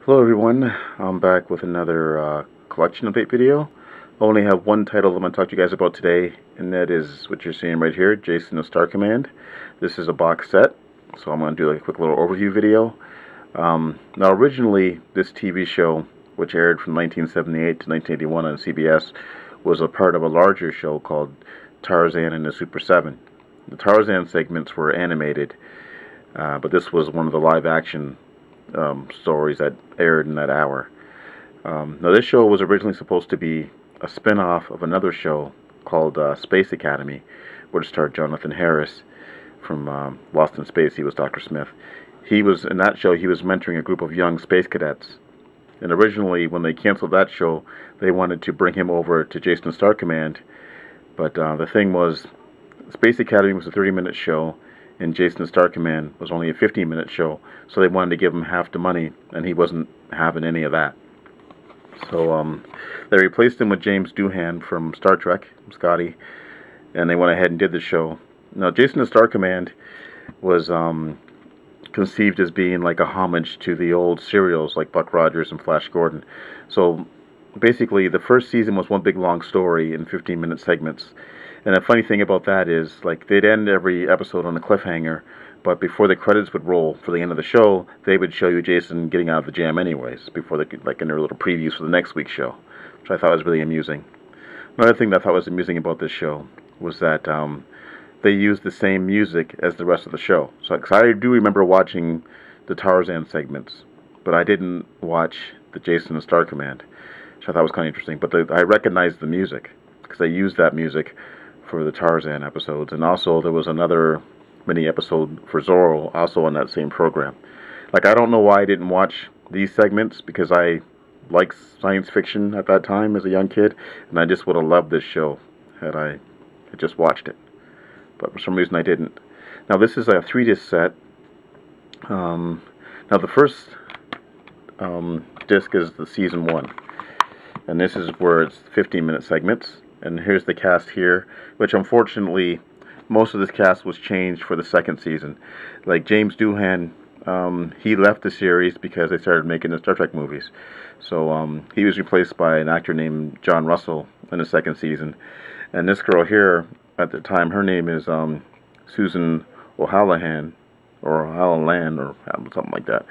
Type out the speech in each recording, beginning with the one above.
Hello everyone, I'm back with another collection update video. I only have one title I'm going to talk to you guys about today, and that is what you're seeing right here, Jason the Star Command. This is a box set, so I'm going to do like a quick little overview video. Now originally, this TV show, which aired from 1978 to 1981 on CBS, was a part of a larger show called Tarzan and the Super 7. The Tarzan segments were animated, but this was one of the live action stories that aired in that hour. Now, this show was originally supposed to be a spin-off of another show called Space Academy, which starred Jonathan Harris from Lost in Space. He was Dr. Smith. He was in that show. He was mentoring a group of young space cadets. And originally, when they canceled that show, they wanted to bring him over to Jason Star Command. But the thing was, Space Academy was a 30-minute show, and Jason Star Command was only a 15-minute show, so they wanted to give him half the money, and he wasn't having any of that. So they replaced him with James Doohan from Star Trek, Scotty, and they went ahead and did the show. Now, Jason the Star Command was conceived as being like a homage to the old serials like Buck Rogers and Flash Gordon. So basically, the first season was one big long story in 15-minute segments. And the funny thing about that is, like, they'd end every episode on a cliffhanger, but before the credits would roll for the end of the show, they would show you Jason getting out of the jam anyways, before they could, like, in their little previews for the next week's show, which I thought was really amusing. Another thing that I thought was amusing about this show was that they used the same music as the rest of the show. So, 'cause I do remember watching the Tarzan segments, but I didn't watch the Jason the Star Command, which I thought was kind of interesting. But I recognized the music, because they used that music for the Tarzan episodes, and also there was another mini episode for Zorro also on that same program. Like, I don't know why I didn't watch these segments, because I liked science fiction at that time as a young kid, and I just would have loved this show had I just watched it. But for some reason I didn't. Now, this is a 3-disc set. Now, the first disc is the season 1, and this is where it's 15-minute segments. And here's the cast here, which unfortunately most of this cast was changed for the second season. Like James Doohan, he left the series because they started making the Star Trek movies. So he was replaced by an actor named John Russell in the second season. And this girl here, at the time, her name is Susan O'Hallahan, or O'Hallan, or something like that.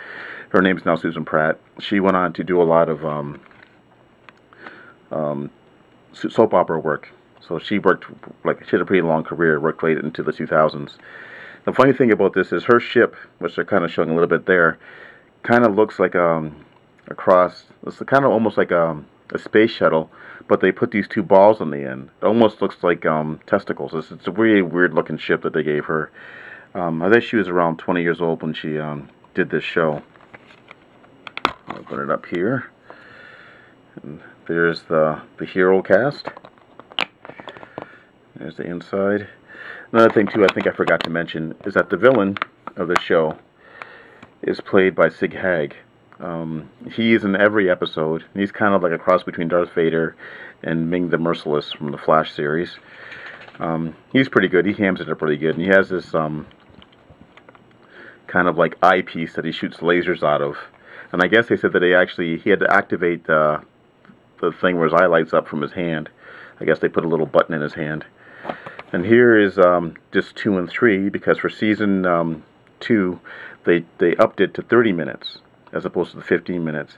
Her name is now Susan Pratt. She went on to do a lot of soap opera work. So she worked, like, she had a pretty long career, worked late into the 2000s. The funny thing about this is her ship, which they're kind of showing a little bit there, kind of looks like a cross. It's kind of almost like a space shuttle, but they put these two balls on the end. It almost looks like testicles. It's a really weird looking ship that they gave her. I think she was around 20 years old when she did this show. I'll open it up here. And there's the hero cast. There's the inside. Another thing, too, I think I forgot to mention, is that the villain of the show is played by Sig Hag. He's in every episode. He's kind of like a cross between Darth Vader and Ming the Merciless from the Flash series. He's pretty good. He hams it up really good. And he has this kind of like eyepiece that he shoots lasers out of. And I guess they said that he had to activate the thing where his eye lights up from his hand. I guess they put a little button in his hand. And here is disc 2 and 3, because for season 2, they upped it to 30 minutes as opposed to the 15 minutes.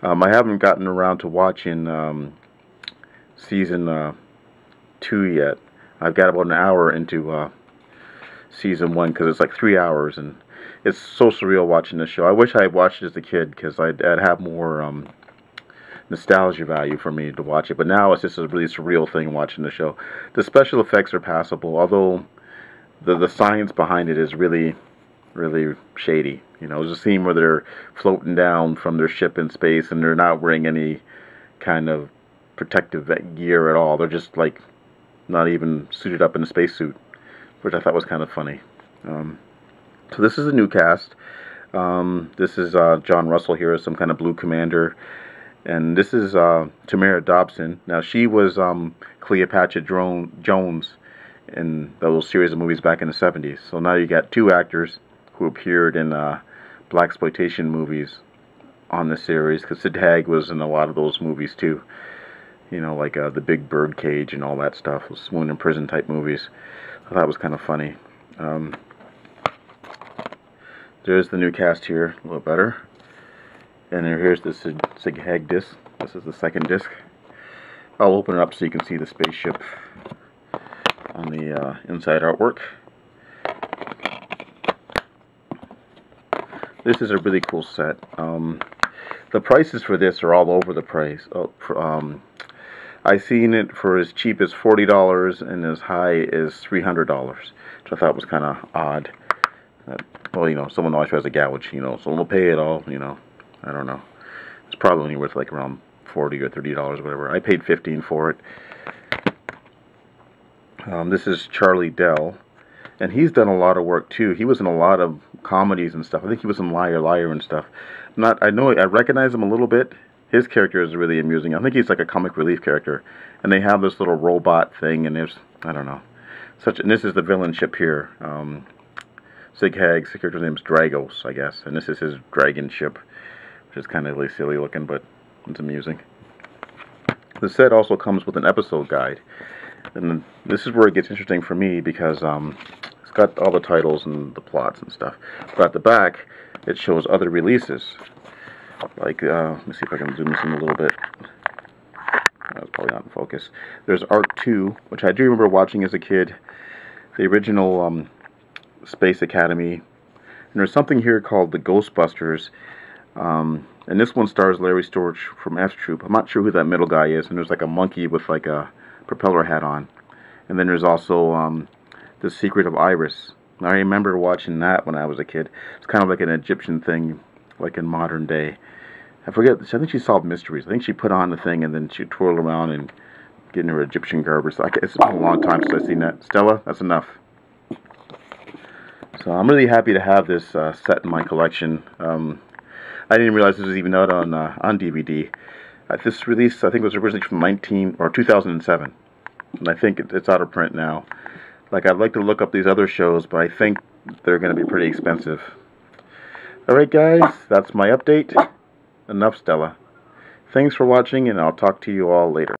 I haven't gotten around to watching season 2 yet. I've got about an hour into season 1, because it's like 3 hours, and it's so surreal watching this show. I wish I had watched it as a kid, because I'd have more nostalgia value for me to watch it. But now it's just a really surreal thing watching the show. The special effects are passable, although the science behind it is really, really shady. You know, there's a scene where they're floating down from their ship in space, and they're not wearing any kind of protective gear at all. They're just, like, not even suited up in a spacesuit, which I thought was kind of funny. So this is a new cast. This is John Russell here as some kind of blue commander. And this is Tamara Dobson. Now, she was Cleopatra Jones in those series of movies back in the 70s. So now you got two actors who appeared in blaxploitation movies on the series, because Sid Haig was in a lot of those movies too. You know, like The Big Bird Cage and all that stuff, those Swoon in Prison type movies. I thought it was kind of funny. There's the new cast here, a little better. And here's the Sid Haig disc. This is the second disc. I'll open it up so you can see the spaceship on the inside artwork. This is a really cool set. The prices for this are all over the place. I've seen it for as cheap as $40 and as high as $300, which I thought was kind of odd. Well, you know, someone always tries to gouge, you know, someone will pay it all, you know. I don't know. It's probably only worth like around $40 or $30, whatever. I paid $15 for it. This is Charlie Dell, and he's done a lot of work too. He was in a lot of comedies and stuff. I think he was in Liar Liar and stuff. I recognize him a little bit. His character is really amusing. I think he's like a comic relief character, and they have this little robot thing, and I don't know, and this is the villain ship here. Sid Haig's character's name is Dragos, I guess, and this is his dragon ship, which is kind of really silly looking, but it's amusing. The set also comes with an episode guide, and this is where it gets interesting for me, because it's got all the titles and the plots and stuff, but at the back it shows other releases. Like, let me see if I can zoom this in a little bit. That was probably not in focus. There's Arc 2, which I do remember watching as a kid. The original Space Academy. And there's something here called the Ghostbusters. And this one stars Larry Storch from F Troop. I'm not sure who that middle guy is. And there's like a monkey with like a propeller hat on. And then there's also The Secret of Iris. I remember watching that when I was a kid. It's kind of like an Egyptian thing, like in modern day. I forget, I think she solved mysteries. I think she put on the thing and then she twirled around and get in her Egyptian garb. It's been a long time since I've seen that. Stella, that's enough. So I'm really happy to have this set in my collection. I didn't realize this was even out on DVD. This release, I think, was originally from 2007. And I think it's out of print now. Like, I'd like to look up these other shows, but I think they're going to be pretty expensive. Alright guys, that's my update. Enough Stella. Thanks for watching, and I'll talk to you all later.